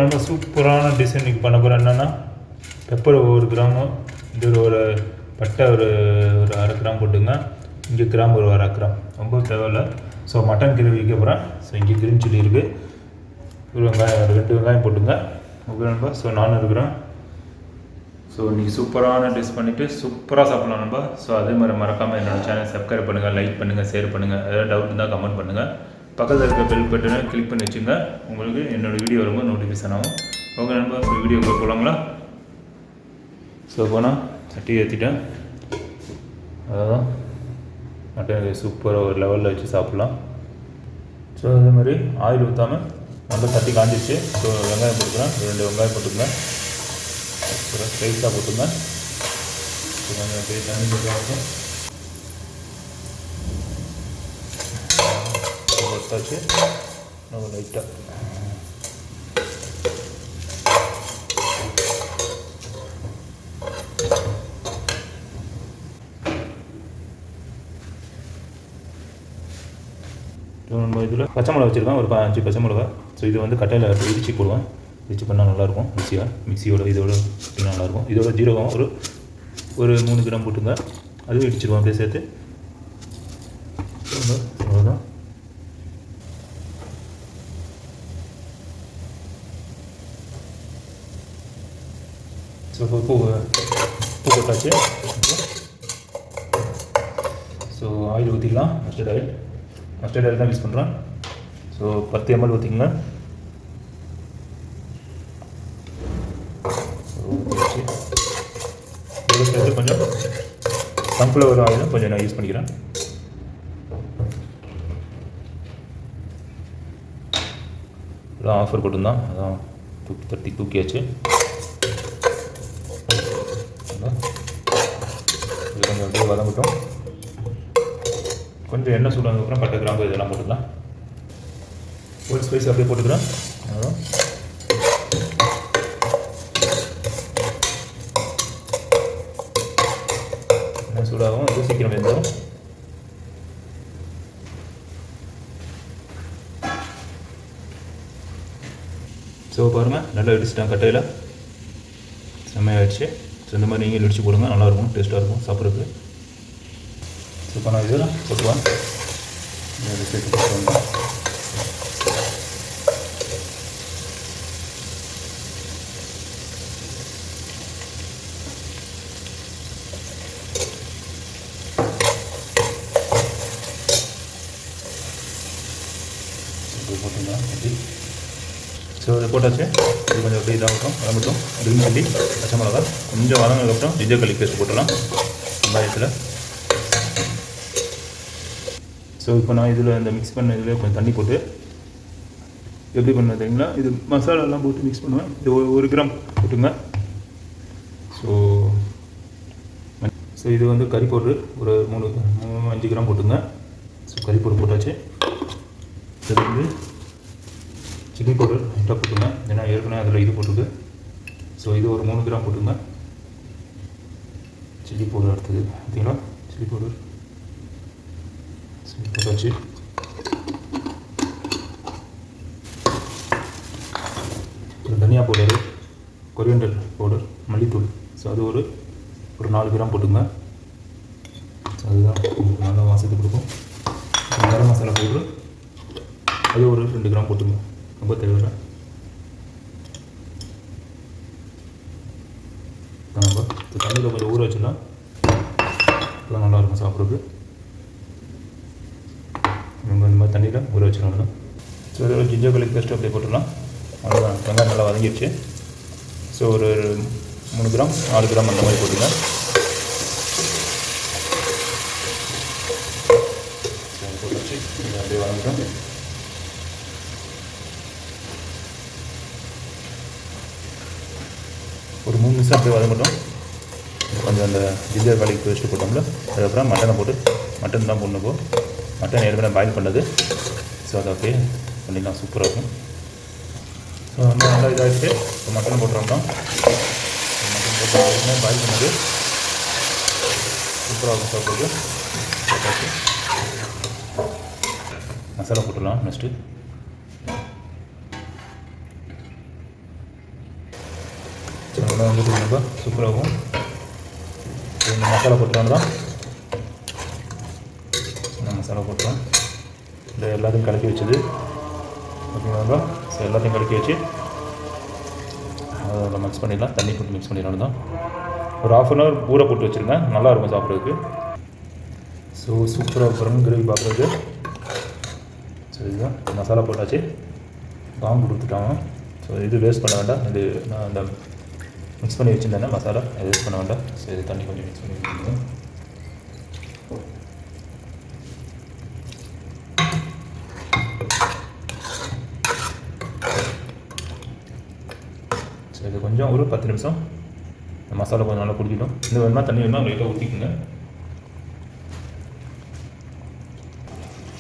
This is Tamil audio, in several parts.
நம்ம சூப்பரான டிசைன் இன்றைக்கி பண்ண போகிறோம். என்னென்னா பெப்பர் ஒரு கிராமு, இது ஒரு பட்டை ஒரு அரை கிராம் போட்டுங்க, இங்கே கிராம் ஒரு அரை கிராம், ரொம்ப தேவையில்லை. ஸோ மட்டன் கிரேவி வைக்க போகிறேன். ஸோ இங்கே கிரீன் சில்லி இருக்குது, ஒரு வெங்காயம் 2 வெங்காயம் போட்டுங்க. ஓகே நண்பா. ஸோ நானும் இருக்கிறேன். ஸோ இன்றைக்கி சூப்பரான டிஷ் பண்ணிவிட்டு சூப்பராக சாப்பிட்லாம் நண்பா. ஸோ அதே மாதிரி மறக்காமல் என்னோடய சேனல் சப்ஸ்கிரைப் பண்ணுங்கள், லைக் பண்ணுங்கள், ஷேர் பண்ணுங்கள். ஏதாவது டவுட் இருந்தால் கமெண்ட் பண்ணுங்கள். பக்கத்தில் இருக்க பெல் பட்டனை கிளிக் பண்ணி வச்சுங்க, உங்களுக்கு என்னோடய வீடியோ வரும்போது நோட்டிஃபிகேஷன் ஆகும். ஓகே நண்பா. ஸோ வீடியோக்குள்ளே போகலாங்களா? ஸோ போனால் சட்டி ஏற்றிட்டேன். அதான் மட்டன் சூப்பராக ஒரு லெவலில் வச்சு சாப்பிட்லாம். ஸோ அதே மாதிரி ஆயில் ஊற்றாமல் நல்லா சட்டி காஞ்சிச்சு. ஸோ வெங்காயம் போட்டுக்கிறேன், 2 வெங்காயம் போட்டுக்கிறேன். சூப்பராக ஸ்ட்ரைட்டாக போட்டுங்க. கொஞ்சம் அப்படியே தண்ணி போட்டு வச்சாச்சு. நம்ம லைட்டாக நம்ம இதில் பச்சை மிளகா வச்சுருக்கேன், ஒரு 5 பச்சை மிளகா. ஸோ இது வந்து கட்டையில் இடிச்சு போடுவேன். இடிச்சு பண்ணால் நல்லாயிருக்கும். மிக்சியோட இதோட நல்லாயிருக்கும். இதோட ஜீரகம் ஒரு 3 கிராம் போட்டுங்க, அதுவும் இடிச்சிடுவோம் அப்படியே சேர்த்து. அவ்வளோதான். ஸோ பூ போட்டாச்சு. ஸோ ஆயில் ஊற்றிக்கலாம். மஸ்டர்ட் ஆயில் தான் யூஸ் பண்ணுறேன். So 10 ml ஊற்றிக்கங்க. இதோட சேர்த்து கொஞ்சம் சன்ஃப்ளவர் ஆயிலும் கொஞ்சம் நான் யூஸ் பண்ணிக்கிறேன். இதெல்லாம் ஆஃபர் கொடுத்துருந்தான், அதான் தூக்கியாச்சு. இது கொஞ்சம் அப்படியே வதங்கட்டும். கொஞ்சம் எண்ணெய் சூடானதுக்கப்புறம் பட்டை கிராம்பு இதெல்லாம் போட்டுக்கலாம். ஒரு ஸ்பைஸ் அப்படியே போட்டுக்கிறேன். அதான் எண்ணெய் சூடாகும், இது சீக்கிரம் வெந்துடும். ஸோ பாருங்கள், நல்லா இடிச்சிட்டேன் கட்டையில், செம்மையாகிடுச்சு. ஸோ இந்த மாதிரி நீங்கள் இடிச்சு போடுங்க, நல்லாயிருக்கும், டேஸ்ட்டாக இருக்கும் சாப்பிட்றதுக்கு. ஸோ இப்போ நான் இதில் போட்டுவேன். சேர்த்து போட்டுவாங்க. போட்டுங்களா அப்படி. ஸோ இதை போட்டாச்சு. இது கொஞ்சம் அப்படியே இதாகட்டும், வதங்கட்டும். கிரீன் சில்லி, பச்சை மிளகா கொஞ்சம் வதங்கினதுக்கப்புறம் ஜிஞ்சர் garlic பேஸ்ட் போட்டுடலாம் வெங்காயத்தில். ஸோ இப்போ நான் இதில் இந்த மிக்ஸ் பண்ண இதில் கொஞ்சம் தண்ணி போட்டு எப்படி பண்ண தெரியுங்களா, இது மசாலாலாம் போட்டு மிக்ஸ் பண்ணுவேன். இது 1 கிராம் போட்டுங்க. ஸோ இது வந்து கறி பவுடர் ஒரு 5 கிராம் போட்டுங்க. ஸோ கறி பவுடர் போட்டாச்சு. இது வந்து சில்லி பவுடர் லைட்டாக போட்டுங்க, ஏன்னா ஏற்கனவே அதில் இது போட்டுருக்கு. ஸோ இது ஒரு 3 கிராம் போட்டுங்க. சில்லி பவுடர் அடுத்தது பார்த்தீங்களா, சில்லி பவுடர் போட்டாச்சு. தனியா பவுடர், கொரியண்டர் பவுடர், மல்லித்தூள். ஸோ அது ஒரு 4 கிராம் போட்டுங்க. ஸோ அதுதான் நல்லா வாசத்துக்கு கொடுக்கும். கரம் மசாலா பவுடர் அது ஒரு 2 கிராம் போட்டுங்க, ரொம்ப தேவையில்லை. நம்ம தண்ணியில் கொஞ்சம் ஊற வச்சிடலாம், இப்போதான் நல்லாயிருக்கும் சாப்பிட்றதுக்கு. நம்ம இந்த மாதிரி தண்ணியில் ஊற வச்சிடலாம். ஸோ இதில் ஜிஞ்சர் garlic பேஸ்ட்டு அப்படியே போட்டுடலாம். அவ்வளோதான். வெங்காயம் நல்லா வதங்கிடுச்சு. ஸோ ஒரு 3 கிராம் 4 கிராம் அந்த மாதிரி போட்டுங்க. போட்டுச்சு அப்படியே வதங்கிட்டோம். ஒரு 3 நிமிஷம் அப்படியே வதங்கட்டும். கொஞ்சம் அந்த ஜிஞ்சர் garlic பேஸ்ட்டு போட்டோம்ல, அதுக்கப்புறம் மட்டனை போட்டு, மட்டன் தான் போடணும். இப்போது மட்டன் ஏற்கனவே பாயில் பண்ணது. ஸோ அதை அப்படியே பண்ணிடலாம், சூப்பராக இருக்கும். ஸோ ரொம்ப நல்லா இதாகிடுச்சு. இப்போ மட்டன் போட்டுறோம்னா, மட்டன் போட்டு ஏற்கனவே பாயில் பண்ணது சூப்பராக இருக்கும் சாப்பிட்றது. போட்டாச்சு. மசாலா போட்டுடலாம் நெக்ஸ்ட்டு. ஒன்று வந்துட்டு ரொம்ப சூப்பராகும். இந்த மசாலா போட்டோம் தான் மசாலா போட்டோம். இந்த எல்லாத்தையும் கலக்கி வச்சது ஓகேங்களா. ஸோ எல்லாத்தையும் கலக்கி வச்சு அதில் மிக்ஸ் பண்ணிடலாம். தண்ணி போட்டு மிக்ஸ் பண்ணிடலாம் தான். ஒரு ½ ஊற போட்டு வச்சுருங்க, நல்லாயிருக்கும் சாப்பிட்றதுக்கு. ஸோ சூப்பராக இருக்கும் கிரேவி பார்க்குறதுக்கு. ஸோ இதுதான் மசாலா போட்டாச்சு, பாம்பு கொடுத்துட்டாங்க. ஸோ இது வேஸ்ட் பண்ண வேண்டாம். இது நான் அந்த மிக்ஸ் பண்ணி வச்சுருந்தேன் மசாலா, அது வேஸ்ட் பண்ண வேண்டாம். ஸோ இது தண்ணி கொஞ்சம் மிக்ஸ் பண்ணி வச்சுருந்தேன். ஸோ இது கொஞ்சம் ஒரு 10 நிமிஷம் மசாலா கொஞ்சம் நல்லா குடிக்கணும். இந்த வேணுமா தண்ணி வேணுமா லைட்டாக ஊற்றிக்குங்க.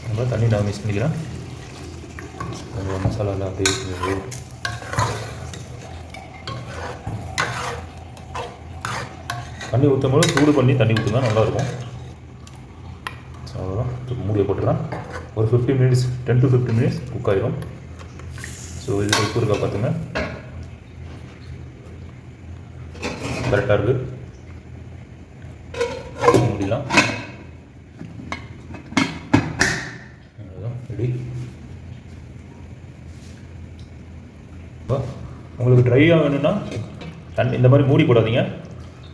நல்லா தண்ணி நான் மிக்ஸ் பண்ணிக்கிறேன். மசாலாலாம் அப்படியே தண்ணி ஊற்றும் போது சூடு பண்ணி தண்ணி ஊற்றுங்க, நல்லாயிருக்கும். ஸோ அவ்வளோதான், மூடியை போட்டுறேன். ஒரு 15 மினிட்ஸ் 10 to 15 மினிட்ஸ் குக் ஆகிடும். ஸோ இது உப்பு இருக்கா பார்த்துங்க, கரெக்டாக இருக்குது. மூடிலாம் அவ்வளோதான் ரெடி. உங்களுக்கு ட்ரையாக வேணும்னா தண்ணி இந்த மாதிரி மூடி போடாதீங்க.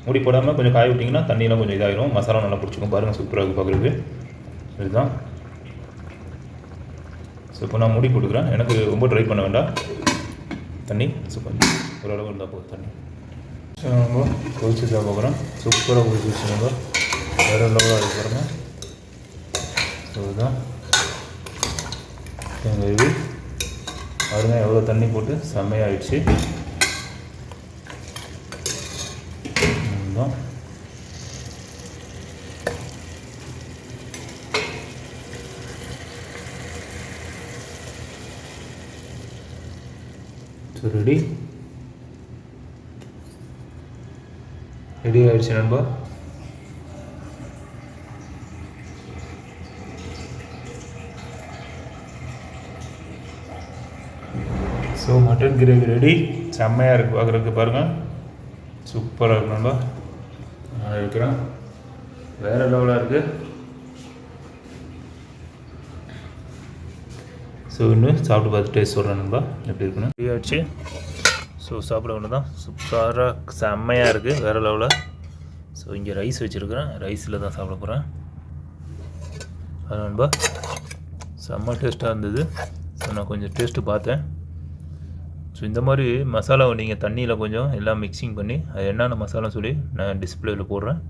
மூடி போடாமல் கொஞ்சம் காய விட்டிங்கன்னா தண்ணியெலாம் கொஞ்சம் இதாகிடும், மசாலா நல்லா பிடிச்சிக்கும். பாருங்கள் சூப்பராக இருக்குது பார்க்குறதுக்கு. இதுதான். ஸோ இப்போ நான் மூடி போட்டுக்கிறேன். எனக்கு ரொம்ப ட்ரை பண்ண வேண்டாம் தண்ணி. சூப்பர், ஓரளவு இருந்தால் போதும் தண்ணி. ஸோ நம்ம கொதிச்சு தான் பார்க்குறோம். சூப்பராக கொதிச்சு வச்சுருங்க, வேறு லெவலாக இருக்குது பாருங்கள். ஸோ இதுதான் எங்கள் இது பாருங்க எவ்வளோ தண்ணி போட்டு செம்மையாகிடுச்சு. தான் ஸோ ரெடி ஆகிடுச்சு நண்பா. So mutton gravy ready. செம்மையாக இருக்குது பார்க்குறதுக்கு. பாருங்கள் சூப்பராக இருக்கு நண்பா. நான் இருக்கிறேன், வேறு லெவலாக இருக்குது. ஸோ இன்னும் சாப்பிட்டு பார்த்து டேஸ்ட் சொல்கிறேன் நண்பா எப்படி இருக்குன்னு. ரெடி ஆகிடுச்சு. ஸோ சாப்பிட ஒன்று தான் சூப்பராக செம்மையாக இருக்குது, வேறு லெவலில். ஸோ இங்கே ரைஸ் வச்சுருக்கிறேன், ரைஸில் தான் சாப்பிட போகிறேன். அது நண்பா செம்ம டேஸ்ட்டாக இருந்தது. ஸோ நான் கொஞ்சம் டேஸ்ட்டு பார்த்தேன். ஸோ இந்த மாதிரி மசாலாவை நீங்கள் தண்ணியில் கொஞ்சம் எல்லாம் மிக்சிங் பண்ணி அது என்னென்ன மசாலா சொல்லி நான் டிஸ்பிளேயில் போடுறேன்.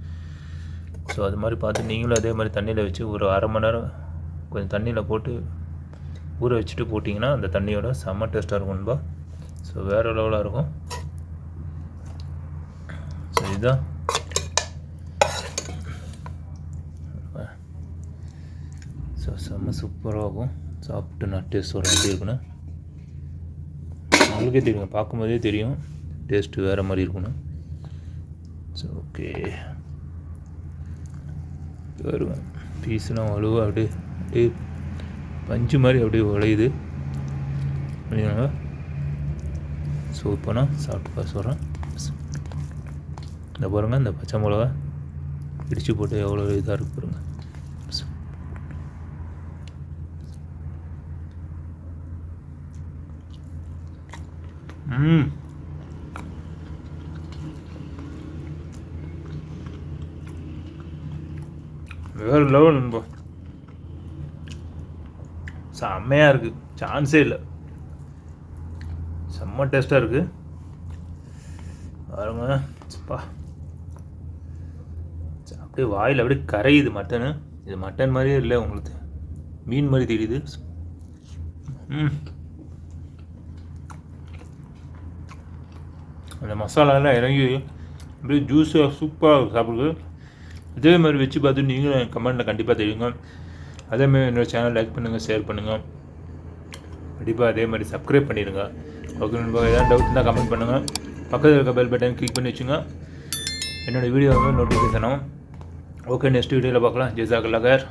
ஸோ அது மாதிரி பார்த்து நீங்களும் அதே மாதிரி தண்ணியில் வச்சு ஒரு அரை மணி நேரம் கொஞ்சம் தண்ணியில் போட்டு ஊற வச்சுட்டு போட்டிங்கன்னா அந்த தண்ணியோட செம்ம டேஸ்ட்டாக இருக்கும்பா. ஸோ வேறு லெவலாக இருக்கும். ஸோ இதுதான் ஸோ செம்ம சூப்பராக இருக்கும். சாப்பிட்டு நான் டேஸ்ட் சொல்கிறேன் எப்படி இருக்குன்னு. உங்களுக்கே தெரியுங்க, பார்க்கும்போதே தெரியும் டேஸ்ட்டு வேறு மாதிரி இருக்கணும். ஸோ ஓகே வருவேன். பீஸ்லாம் வலுவாக அப்படியே அப்படியே பஞ்சு மாதிரி அப்படியே உழையுது அப்படிங்க. ஸோ இப்போ நான் சாப்பிட்டு பார்த்து சொல்கிறேன். இந்த பாருங்கள், இந்த பச்சை மிளகா இடித்து போட்டு எவ்வளோ இதாக இருக்கு பாருங்கள். வேறு லெவல் நண்பா, செம்மையாக இருக்குது, சான்ஸே இல்லை. செம்ம டேஸ்ட்டாக இருக்குது பாருங்க. அப்படியே வாயில் அப்படியே கரையுது மட்டனு. இது மட்டன் மாதிரியே இல்லை, உங்களுக்கு மீன் மாதிரி தெரியுது. அந்த மசாலாலாம் இறங்கி அப்படியே ஜூஸாக சூப்பராக சாப்பிடுது. இதே மாதிரி வச்சு பார்த்து நீங்களும் கமெண்ட்டில் கண்டிப்பாக தெரியுங்க. அதேமாதிரி என்னோடய சேனல் லைக் பண்ணுங்கள், ஷேர் பண்ணுங்கள், கண்டிப்பாக அதே மாதிரி சப்ஸ்கிரைப் பண்ணிடுங்க. ஓகே நண்பா, ஏதாவது டவுட் இருந்தால் கமெண்ட் பண்ணுங்கள். பக்கத்தில் இருக்க பெல் பட்டன் கிளிக் பண்ணி வச்சுங்க, என்னோடய வீடியோ வந்து நோட்டிஃபிகேஷன் ஆகும். ஓகே, நெக்ஸ்ட் வீடியோவில் பார்க்கலாம். ஜெசாக்கல்லா கேர்.